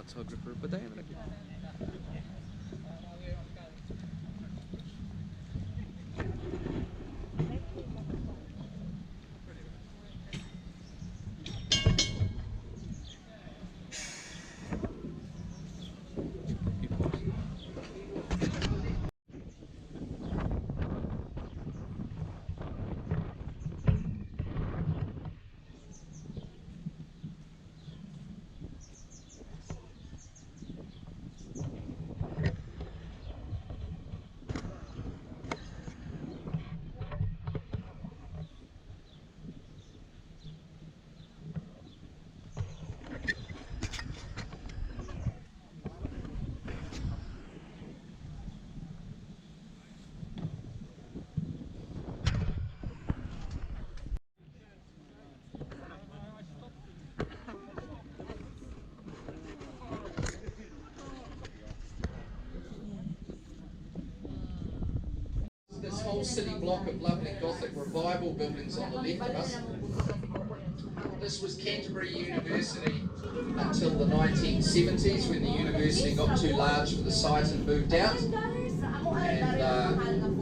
photographer pa tayo lagi. This whole city block of lovely Gothic revival buildings on the left of us. This was Canterbury University until the 1970s, when the university got too large for the site and moved out. And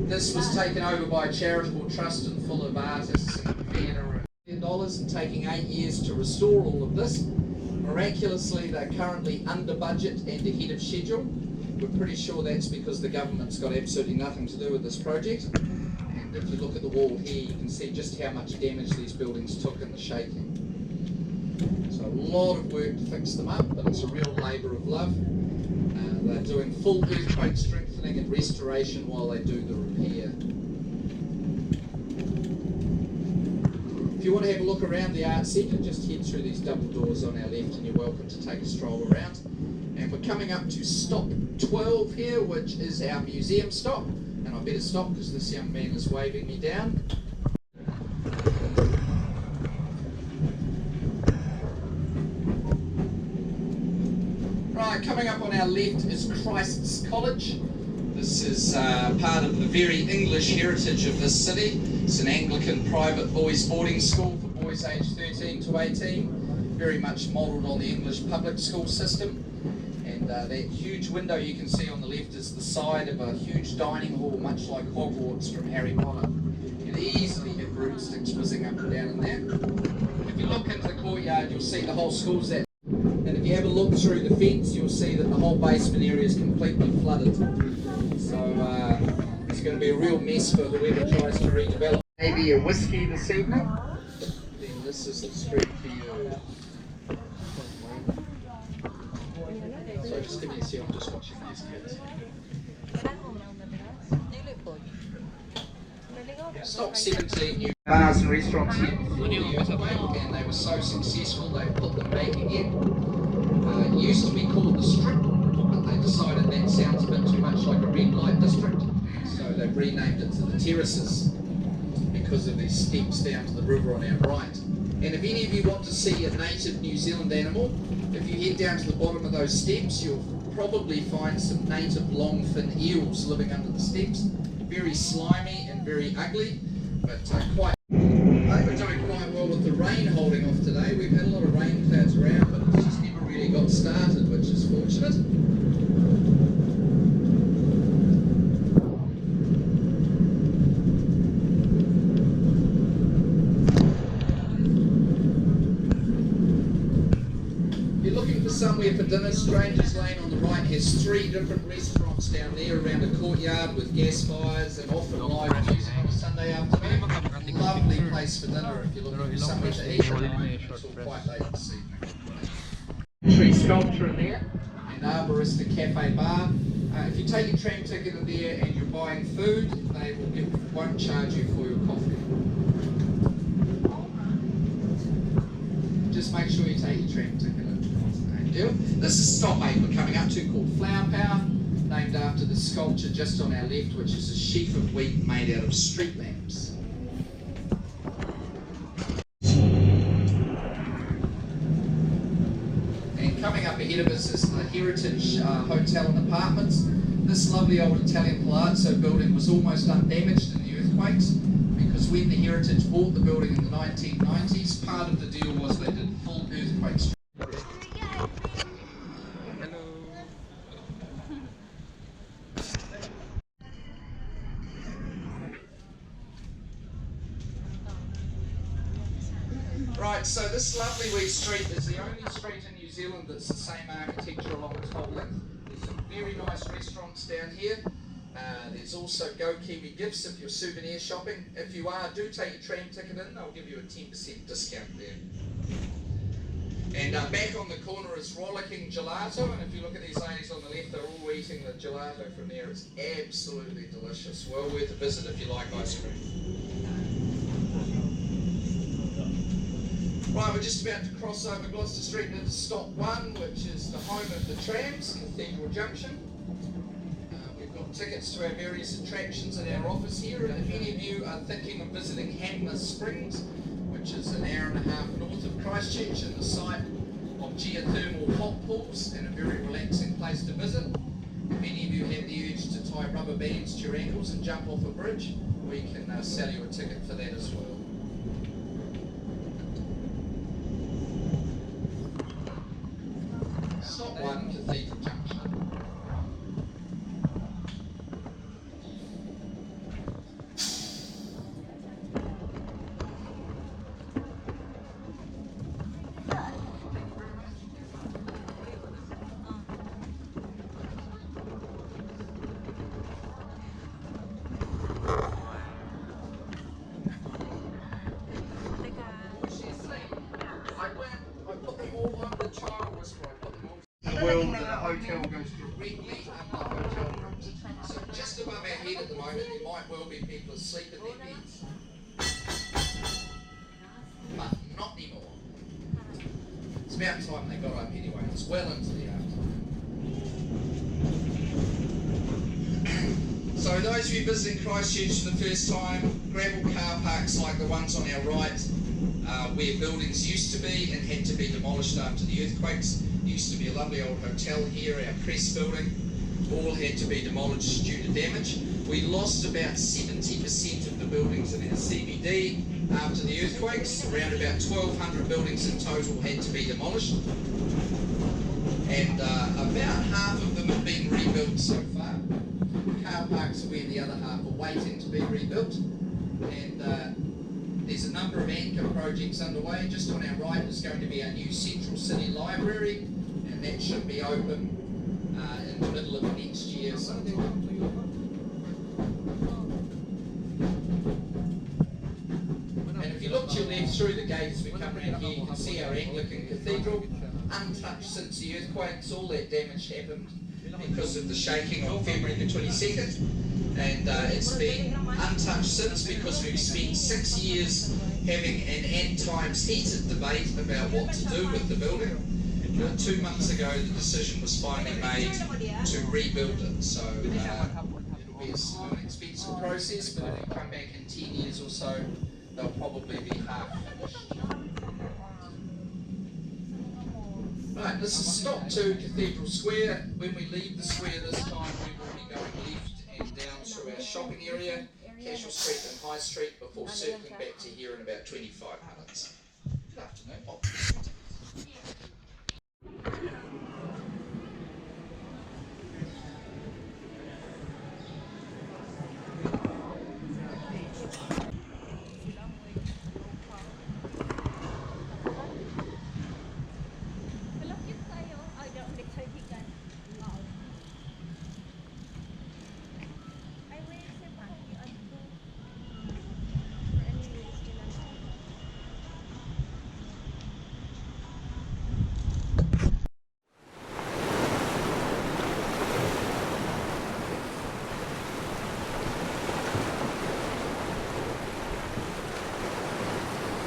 this was taken over by a charitable trust and full of artists and theatre and taking 8 years to restore all of this. Miraculously, they're currently under budget and ahead of schedule. We're pretty sure that's because the government's got absolutely nothing to do with this project. And if you look at the wall here, you can see just how much damage these buildings took in the shaking. So a lot of work to fix them up, but it's a real labour of love. They're doing full earthquake strengthening and restoration while they do the repair. If you want to have a look around the art centre, just head through these double doors on our left and you're welcome to take a stroll around. And we're coming up to stop 12 here, which is our museum stop. And I better stop because this young man is waving me down. Right, coming up on our left is Christ's College. This is part of the very English heritage of this city. It's an Anglican private boys boarding school for boys aged 13 to 18, very much modelled on the English public school system. And that huge window you can see on the left is the side of a huge dining hall, much like Hogwarts from Harry Potter. You can easily hit broomsticks whizzing up and down in there. If you look into the courtyard, you'll see the whole school's there. And if you have a look through the fence, you'll see that the whole basement area is completely flooded. So it's going to be a real mess for whoever tries to redevelop. Maybe a whiskey this evening. Then this is the street for you. So just give me a second, I'm just watching these kids. Stock 17 new bars and restaurants here before the earthquake, and they were so successful they put them back again. It used to be called the Strip, but they decided that sounds a bit too much like a red light district, so they've renamed it to the Terraces because of these steps down to the river on our right. And if any of you want to see a native New Zealand animal, if you head down to the bottom of those steps, you'll probably find some native long fin eels living under the steps. Very slimy and very ugly, but quite. We're doing quite well with the rain holding off today. We've had a lot of rain clouds around, but it's just never really got started, which is fortunate. Somewhere for dinner, Strangers Lane on the right has 3 different restaurants down there around a courtyard with gas fires and often live music on a Sunday afternoon. Lovely place for dinner if you're looking for somewhere to eat until quite late this evening. Tree sculpture in there and Arborista Cafe Bar. If you take your tram ticket in there and you're buying food, they won't charge you for your coffee. Just make sure you take your tram ticket in. This is stop 8 we're coming up to, called Flower Power, named after the sculpture just on our left, which is a sheaf of wheat made out of street lamps. And coming up ahead of us is the Heritage Hotel and Apartments. This lovely old Italian palazzo building was almost undamaged in the earthquakes, because when the Heritage bought the building in the 1990s, part of the deal was they did full earthquake strengthening. Right, so this lovely wee street is the only street in New Zealand that's the same architecture along its whole length. There's some very nice restaurants down here. There's also Go Kiwi gifts if you're souvenir shopping. If you are, do take your tram ticket in, they'll give you a 10% discount there. And back on the corner is Rollicking Gelato, and if you look at these ladies on the left, they're all eating the gelato from there. It's absolutely delicious. Well worth a visit if you like ice cream. Right, we're just about to cross over Gloucester Street into stop 1, which is the home of the trams, Cathedral Junction. We've got tickets to our various attractions at our office here, and if any of you are thinking of visiting Hanmer Springs, which is an hour and a half north of Christchurch and the site of geothermal hot pools and a very relaxing place to visit, if any of you have the urge to tie rubber bands to your ankles and jump off a bridge, we can sell you a ticket for that as well. Stop 1, Cathedral Junction. I put them all on the child whisper. Well, the hotel goes directly under hotel rooms. So just above our head at the moment, there might well be people asleep in their beds. But not anymore. It's about time they got up anyway. It's well into the afternoon. So those of you visiting Christchurch for the first time, gravel car parks like the ones on our right, where buildings used to be and had to be demolished after the earthquakes. Used to be a lovely old hotel here, our press building, all had to be demolished due to damage. We lost about 70% of the buildings in our CBD after the earthquakes. Around about 1,200 buildings in total had to be demolished. And about half of them have been rebuilt so far. Car parks are where the other half are waiting to be rebuilt. And there's a number of anchor projects underway. Just on our right is going to be our new Central City Library, and that should be open in the middle of next year sometime. And if you look to your left through the gate as we come around here, you can see our Anglican Cathedral, untouched since the earthquakes. All that damage happened because of the shaking on February the 22nd. And it's been untouched since because we've spent 6 years having an at times heated debate about what to do with the building. 2 months ago the decision was finally made to rebuild it, so it'll be a slow and expensive process, but if you come back in 10 years or so, they'll probably be half finished. Right, this is stop 2, Cathedral Square. When we leave the square this time, we will be going left and down through our shopping area, Casual Street and High Street, before circling back to here in about 25 minutes. Good afternoon.